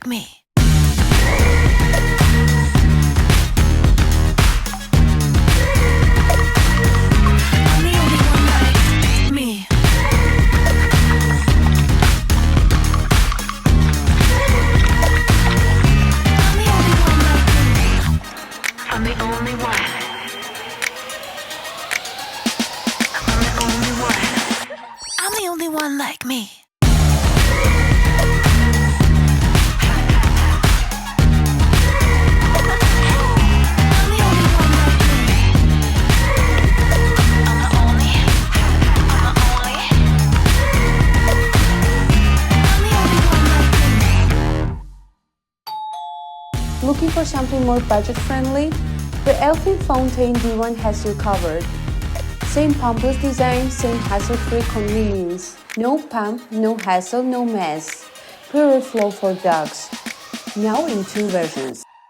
like me. I'm the only one like me. I'm the only one. I'm the only one. I'm the only one like me. Looking for something more budget-friendly? The Elfin Fountain D1 has you covered. Same pumpless design, same hassle-free convenience. No pump, no hassle, no mess. Pure flow for dogs. Now in 2 versions.